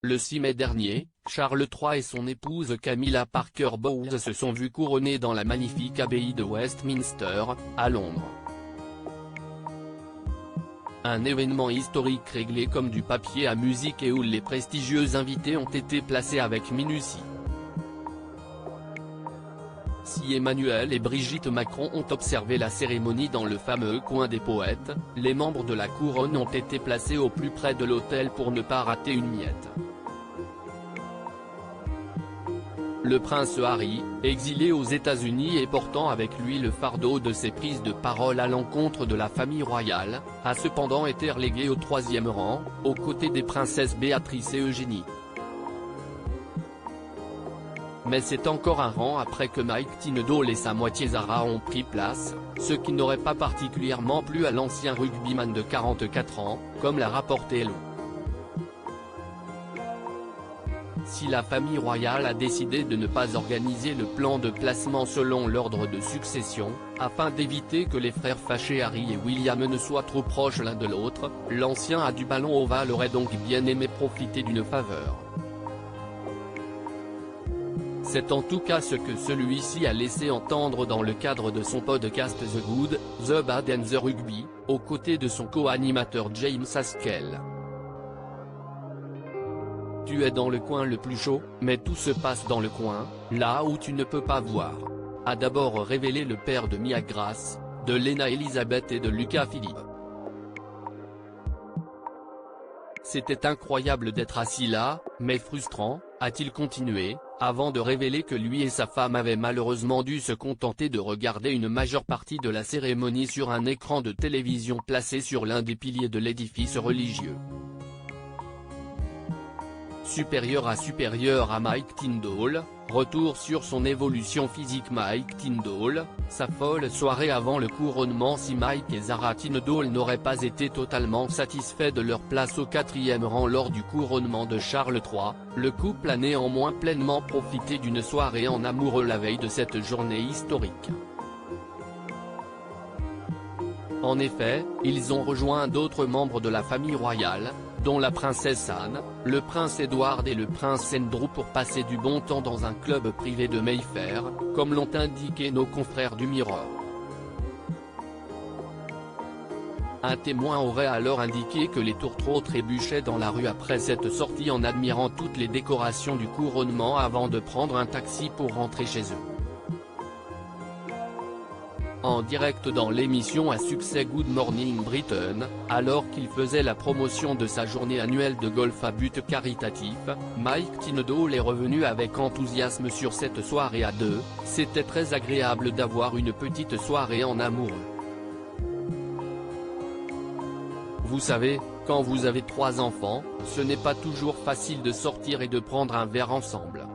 Le 6 mai dernier, Charles III et son épouse Camilla Parker Bowles se sont vus couronnés dans la magnifique abbaye de Westminster, à Londres. Un événement historique réglé comme du papier à musique et où les prestigieux invités ont été placés avec minutie. Si Emmanuel et Brigitte Macron ont observé la cérémonie dans le fameux coin des poètes, les membres de la couronne ont été placés au plus près de l'autel pour ne pas rater une miette. Le prince Harry, exilé aux États-Unis et portant avec lui le fardeau de ses prises de parole à l'encontre de la famille royale, a cependant été relégué au 3e rang, aux côtés des princesses Béatrice et Eugénie. Mais c'est encore un rang après que Mike Tindall et sa moitié Zara ont pris place, ce qui n'aurait pas particulièrement plu à l'ancien rugbyman de 44 ans, comme l'a rapporté Hello. Si la famille royale a décidé de ne pas organiser le plan de placement selon l'ordre de succession, afin d'éviter que les frères fâchés Harry et William ne soient trop proches l'un de l'autre, l'ancien a du ballon ovale aurait donc bien aimé profiter d'une faveur. C'est en tout cas ce que celui-ci a laissé entendre dans le cadre de son podcast The Good, The Bad and The Rugby, aux côtés de son co-animateur James Haskell. Tu es dans le coin le plus chaud, mais tout se passe dans le coin, là où tu ne peux pas voir. A d'abord révélé le père de Mia Grace, de Lena Elizabeth et de Lucas Philippe. C'était incroyable d'être assis là, mais frustrant, a-t-il continué, avant de révéler que lui et sa femme avaient malheureusement dû se contenter de regarder une majeure partie de la cérémonie sur un écran de télévision placé sur l'un des piliers de l'édifice religieux. Supérieur à Mike Tindall, retour sur son évolution physique. Mike Tindall, sa folle soirée avant le couronnement. Si Mike et Zara Tindall n'auraient pas été totalement satisfaits de leur place au 4e rang lors du couronnement de Charles III, le couple a néanmoins pleinement profité d'une soirée en amoureux la veille de cette journée historique. En effet, ils ont rejoint d'autres membres de la famille royale, dont la princesse Anne, le prince Edward et le prince Andrew pour passer du bon temps dans un club privé de Mayfair, comme l'ont indiqué nos confrères du Mirror. Un témoin aurait alors indiqué que les tourtereaux trébuchaient dans la rue après cette sortie en admirant toutes les décorations du couronnement avant de prendre un taxi pour rentrer chez eux. En direct dans l'émission à succès Good Morning Britain, alors qu'il faisait la promotion de sa journée annuelle de golf à but caritatif, Mike Tindall est revenu avec enthousiasme sur cette soirée à deux. C'était très agréable d'avoir une petite soirée en amoureux. Vous savez, quand vous avez 3 enfants, ce n'est pas toujours facile de sortir et de prendre un verre ensemble.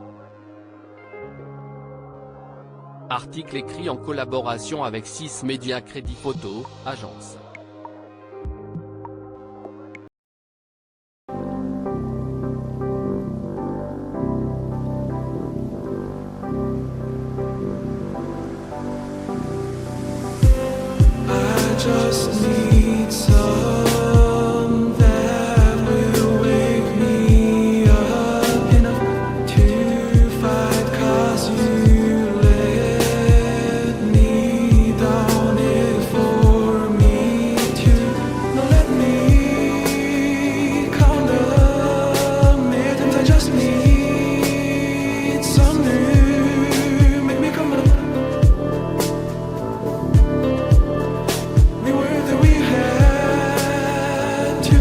Article écrit en collaboration avec 6 Médias Crédit Photo, agence. I just need some that will wake me up enough to fight, 'cause you let me down it for me to not let me calm the midnight. I just need some new, make me come up. We were that we had to